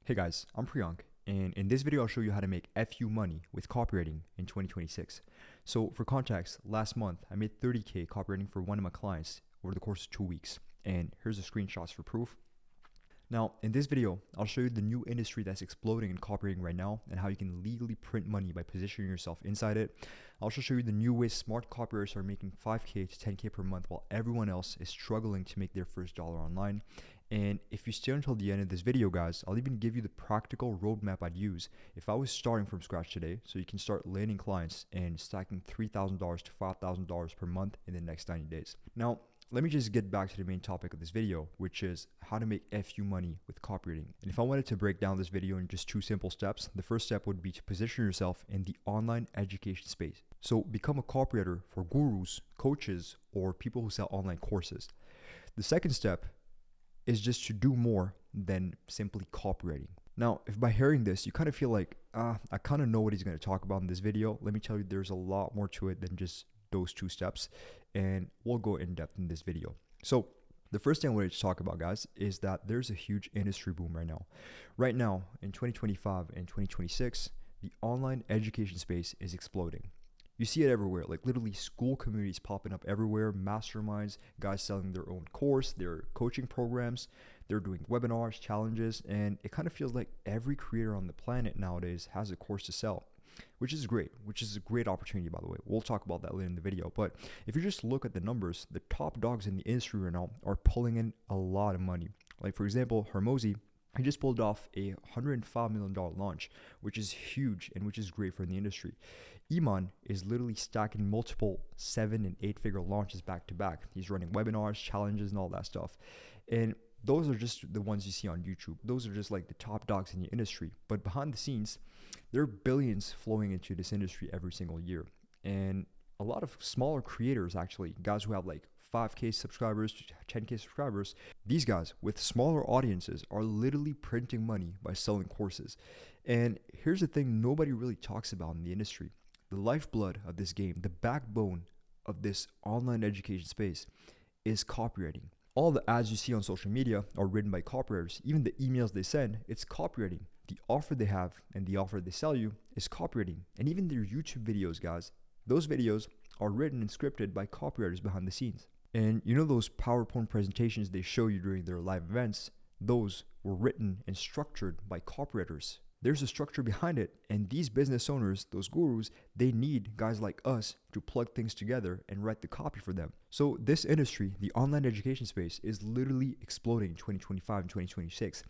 Hey guys, I'm Priyank, and in this video I'll show you how to make FU money with copywriting in 2026. So for context, last month I made 30K copywriting for one of my clients over the course of 2 weeks, and here's the screenshots for proof. Now, in this video, I'll show you the new industry that's exploding in copywriting right now and how you can legally print money by positioning yourself inside it. I'll also show you the new ways smart copywriters are making 5K to 10K per month while everyone else is struggling to make their first dollar online. And if you stay until the end of this video, guys, I'll even give you the practical roadmap I'd use if I was starting from scratch today, so you can start landing clients and stacking $3,000 to $5,000 per month in the next 90 days. Now, let me just get back to the main topic of this video, which is how to make FU money with copywriting. And if I wanted to break down this video in just 2 simple steps, the first step would be to position yourself in the online education space. So become a copywriter for gurus, coaches, or people who sell online courses. The second step is just to do more than simply copywriting. Now, if by hearing this, you kind of feel like, I kind of know what he's going to talk about in this video, let me tell you, there's a lot more to it than just those 2 steps, and we'll go in depth in this video. So the first thing I wanted to talk about, guys, is that there's a huge industry boom right now. Right now, in 2025 and 2026, the online education space is exploding. You see it everywhere, like literally school communities popping up everywhere, masterminds, guys selling their own course, their coaching programs, they're doing webinars, challenges, and it kind of feels like every creator on the planet nowadays has a course to sell, which is great, which is a great opportunity, by the way. We'll talk about that later in the video. But if you just look at the numbers, the top dogs in the industry right now are pulling in a lot of money. Like, for example, Hermosi, he just pulled off a $105 million launch, which is huge and which is great for the industry. Iman is literally stacking multiple 7- and 8-figure launches back to back. He's running webinars, challenges, and all that stuff. And those are just the ones you see on YouTube. Those are just like the top dogs in the industry. But behind the scenes, there are billions flowing into this industry every single year. And a lot of smaller creators, actually, guys who have like 5K subscribers to 10K subscribers, these guys with smaller audiences are literally printing money by selling courses. And here's the thing nobody really talks about in the industry. The lifeblood of this game, the backbone of this online education space is copywriting. All the ads you see on social media are written by copywriters. Even the emails they send, it's copywriting. The offer they have and the offer they sell you is copywriting. And even their YouTube videos, guys, those videos are written and scripted by copywriters behind the scenes. And you know those PowerPoint presentations they show you during their live events? Those were written and structured by copywriters. There's a structure behind it, and these business owners, those gurus, they need guys like us to plug things together and write the copy for them. So this industry, the online education space, is literally exploding in 2025 and 2026.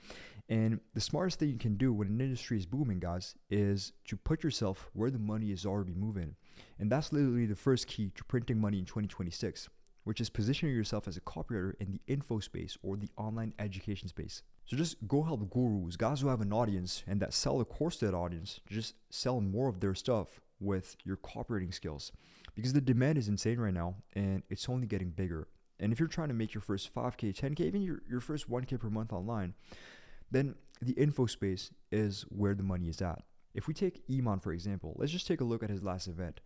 And the smartest thing you can do when an industry is booming, guys, is to put yourself where the money is already moving. And that's literally the first key to printing money in 2026, which is positioning yourself as a copywriter in the info space or the online education space. So just go help gurus, guys who have an audience and that sell a course to that audience, just sell more of their stuff with your copywriting skills, because the demand is insane right now and it's only getting bigger. And if you're trying to make your first 5K, 10K, even your first 1K per month online, then the info space is where the money is at. If we take Iman, for example, let's just take a look at his last event.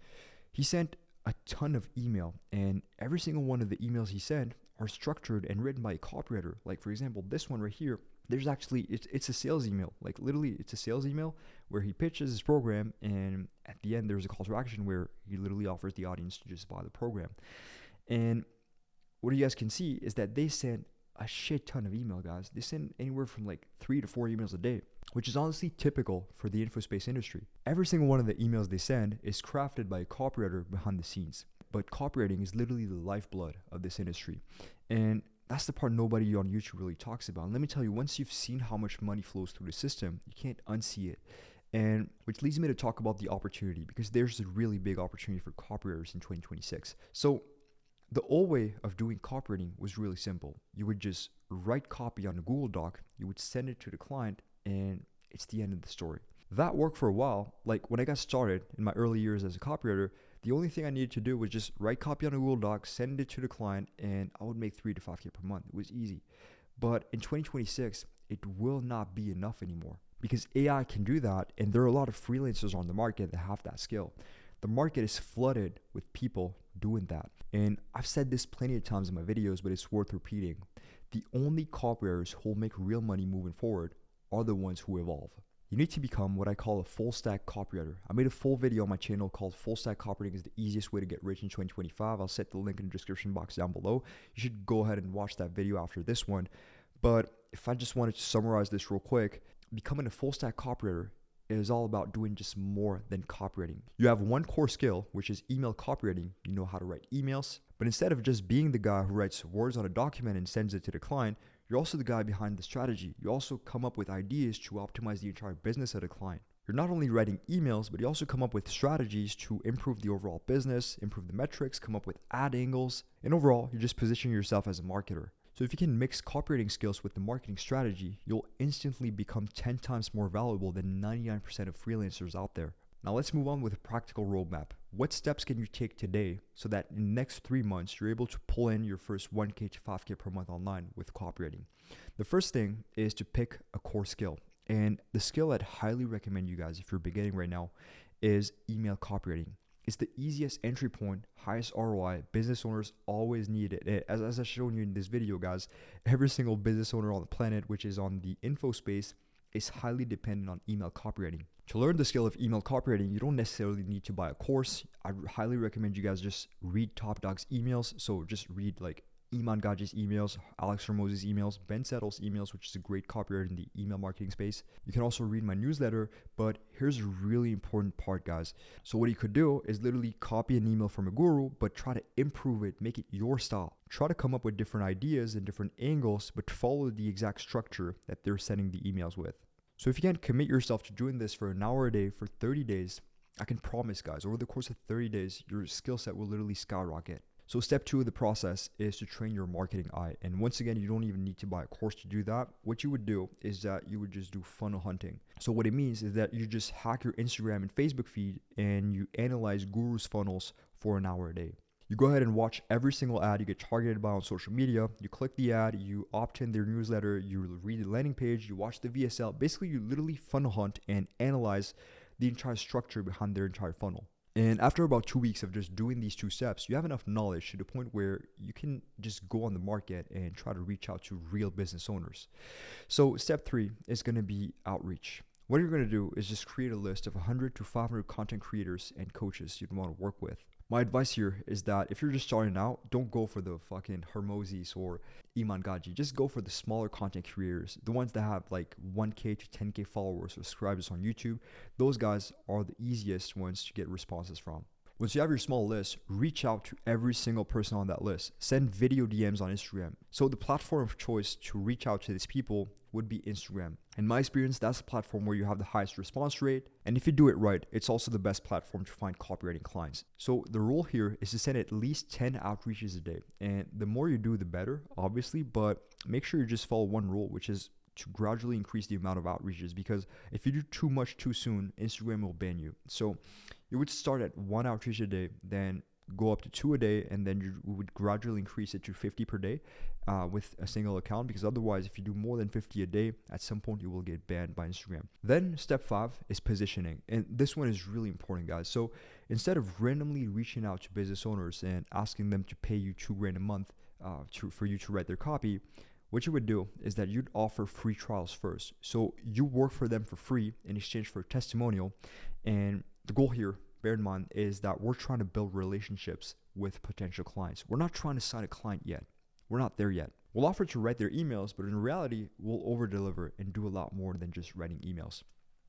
He sent a ton of email, and every single one of the emails he sent are structured and written by a copywriter. Like, for example, this one right here, there's actually, it's a sales email. Like, literally, it's a sales email where he pitches his program, and at the end, there's a call to action where he literally offers the audience to just buy the program. And what you guys can see is that they send a shit ton of email, guys. They send anywhere from like 3 to 4 emails a day, which is honestly typical for the infospace industry. Every single one of the emails they send is crafted by a copywriter behind the scenes. But copywriting is literally the lifeblood of this industry. And that's the part nobody on YouTube really talks about. And let me tell you, once you've seen how much money flows through the system, you can't unsee it. And which leads me to talk about the opportunity, because there's a really big opportunity for copywriters in 2026. So the old way of doing copywriting was really simple. You would just write copy on a Google Doc, you would send it to the client, and it's the end of the story. That worked for a while. Like when I got started in my early years as a copywriter, the only thing I needed to do was just write copy on a Google Doc, send it to the client, and I would make 3 to 5K per month. It was easy. But in 2026, it will not be enough anymore, because AI can do that, and there are a lot of freelancers on the market that have that skill. The market is flooded with people doing that. And I've said this plenty of times in my videos, but it's worth repeating. The only copywriters who will make real money moving forward are the ones who evolve. You need to become what I call a full stack copywriter. I made a full video on my channel called Full Stack Copywriting is the easiest way to get rich in 2025. I'll set the link in the description box down below. You should go ahead and watch that video after this one. But if I just wanted to summarize this real quick, becoming a full stack copywriter is all about doing just more than copywriting. You have one core skill, which is email copywriting. You know how to write emails, but instead of just being the guy who writes words on a document and sends it to the client, you're also the guy behind the strategy. You also come up with ideas to optimize the entire business of the client. You're not only writing emails, but you also come up with strategies to improve the overall business, improve the metrics, come up with ad angles, and overall, you're just positioning yourself as a marketer. So if you can mix copywriting skills with the marketing strategy, you'll instantly become 10 times more valuable than 99% of freelancers out there. Now let's move on with a practical roadmap. What steps can you take today so that in the next 3 months, you're able to pull in your first 1K to 5K per month online with copywriting? The first thing is to pick a core skill. And the skill I'd highly recommend you guys, if you're beginning right now, is email copywriting. It's the easiest entry point, highest ROI. Business owners always need it. As I've shown you in this video, guys, every single business owner on the planet, which is on the info space, is highly dependent on email copywriting. To learn the skill of email copywriting, you don't necessarily need to buy a course. I highly recommend you guys just read Top Dog's emails. So just read like Iman Gaji's emails, Alex Ramos's emails, Ben Settle's emails, which is a great copywriter in the email marketing space. You can also read my newsletter, but here's a really important part, guys. So what you could do is literally copy an email from a guru, but try to improve it, make it your style. Try to come up with different ideas and different angles, but follow the exact structure that they're sending the emails with. So if you can commit yourself to doing this for an hour a day for 30 days, I can promise, guys, over the course of 30 days, your skill set will literally skyrocket. So step 2 of the process is to train your marketing eye. And once again, you don't even need to buy a course to do that. What you would do is that you would just do funnel hunting. So what it means is that you just hack your Instagram and Facebook feed and you analyze gurus' funnels for an hour a day. You go ahead and watch every single ad you get targeted by on social media. You click the ad, you opt in their newsletter, you read the landing page, you watch the VSL. Basically, you literally funnel hunt and analyze the entire structure behind their entire funnel. And after about 2 weeks of just doing these 2 steps, you have enough knowledge to the point where you can just go on the market and try to reach out to real business owners. So step 3 is going to be outreach. What you're going to do is just create a list of 100 to 500 content creators and coaches you'd want to work with. My advice here is that if you're just starting out, don't go for the fucking Hermosis or Iman Gaji. Just go for the smaller content creators, the ones that have like 1K to 10K followers or subscribers on YouTube. Those guys are the easiest ones to get responses from. Once you have your small list, reach out to every single person on that list. Send video DMs on Instagram. So the platform of choice to reach out to these people would be Instagram. In my experience, that's the platform where you have the highest response rate. And if you do it right, it's also the best platform to find copywriting clients. So the rule here is to send at least 10 outreaches a day. And the more you do, the better, obviously. But make sure you just follow one rule, which is to gradually increase the amount of outreaches, because if you do too much too soon, Instagram will ban you. So you would start at 1 outreach a day, then go up to 2 a day, and then you would gradually increase it to 50 per day with a single account, because otherwise if you do more than 50 a day, at some point you will get banned by Instagram. Then step 5 is positioning, and this one is really important, guys. So instead of randomly reaching out to business owners and asking them to pay you $2,000 a month for you to write their copy, what you would do is that you'd offer free trials first. So you work for them for free in exchange for a testimonial. And the goal here, bear in mind, is that we're trying to build relationships with potential clients. We're not trying to sign a client yet. We're not there yet. We'll offer to write their emails, but in reality, we'll over-deliver and do a lot more than just writing emails.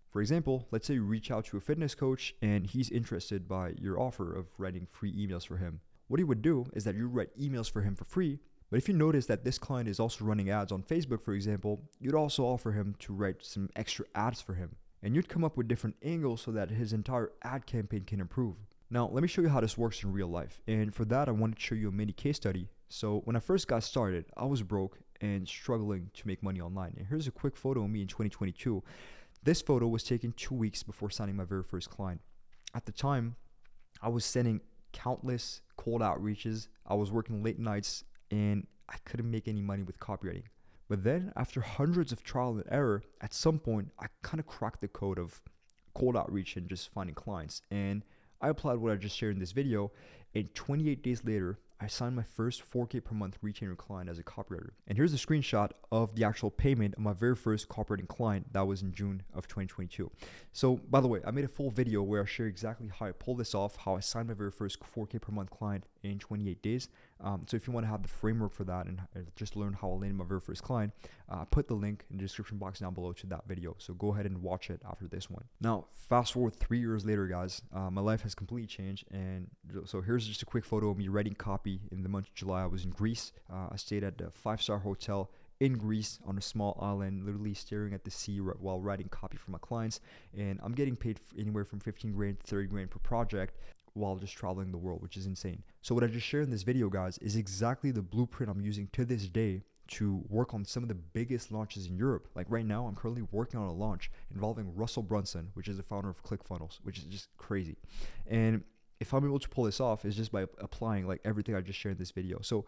For example, let's say you reach out to a fitness coach and he's interested by your offer of writing free emails for him. What he would do is that you write emails for him for free. But if you notice that this client is also running ads on Facebook, for example, you'd also offer him to write some extra ads for him. And you'd come up with different angles so that his entire ad campaign can improve. Now, let me show you how this works in real life. And for that, I wanted to show you a mini case study. So when I first got started, I was broke and struggling to make money online. And here's a quick photo of me in 2022. This photo was taken 2 weeks before signing my very first client. At the time, I was sending countless cold outreaches. I was working late nights, and I couldn't make any money with copywriting. But then after hundreds of trial and error, at some point, I kind of cracked the code of cold outreach and just finding clients. And I applied what I just shared in this video. And 28 days later, I signed my first 4K per month retainer client as a copywriter. And here's a screenshot of the actual payment of my very first copywriting client. That was in June of 2022. So by the way, I made a full video where I share exactly how I pulled this off, how I signed my very first 4K per month client in 28 days. So if you want to have the framework for that and just learn how I landed my very first client, put the link in the description box down below to that video. So go ahead and watch it after this one. Now, fast forward 3 years later, guys, my life has completely changed. And so here's just a quick photo of me writing copy in the month of July. I was in Greece. I stayed at a 5-star hotel in Greece on a small island, literally staring at the sea while writing copy for my clients. And I'm getting paid anywhere from 15 grand to 30 grand per project while just traveling the world, which is insane. So what I just shared in this video, guys, is exactly the blueprint I'm using to this day to work on some of the biggest launches in Europe. Like right now, I'm currently working on a launch involving Russell Brunson, which is the founder of ClickFunnels, which is just crazy. And if I'm able to pull this off, it's just by applying like everything I just shared in this video. So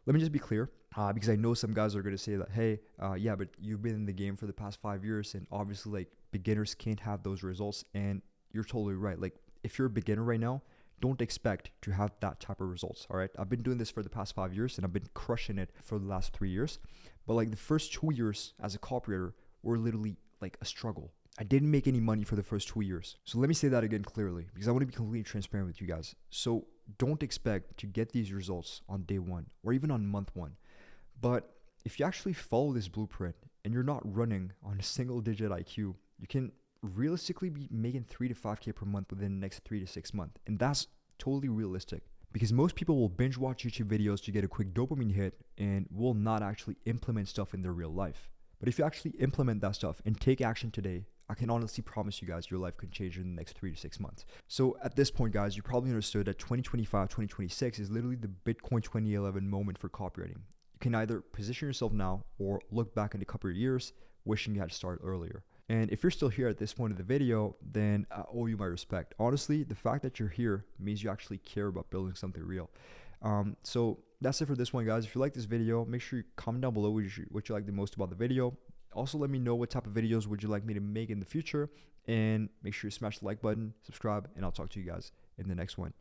let me just be clear, because I know some guys are going to say that, hey, yeah, but you've been in the game for the past 5 years, and obviously like beginners can't have those results. And you're totally right. Like if you're a beginner right now, don't expect to have that type of results. All right. I've been doing this for the past 5 years and I've been crushing it for the last 3 years. But like the first 2 years as a copywriter were literally like a struggle. I didn't make any money for the first 2 years. So let me say that again clearly, because I want to be completely transparent with you guys. So don't expect to get these results on day one or even on month one. But if you actually follow this blueprint and you're not running on a single digit IQ, you can realistically be making 3 to 5K per month within the next 3 to 6 months. And that's totally realistic, because most people will binge watch YouTube videos to get a quick dopamine hit and will not actually implement stuff in their real life. But if you actually implement that stuff and take action today, I can honestly promise you guys your life can change in the next 3 to 6 months. So at this point, guys, you probably understood that 2025, 2026 is literally the Bitcoin 2011 moment for copywriting. You can either position yourself now or look back in a couple of years wishing you had started earlier. And if you're still here at this point of the video, then I owe you my respect. Honestly, the fact that you're here means you actually care about building something real. So that's it for this one, guys. If you like this video, make sure you comment down below what you like the most about the video. Also, let me know what type of videos would you like me to make in the future. And make sure you smash the like button, subscribe, and I'll talk to you guys in the next one.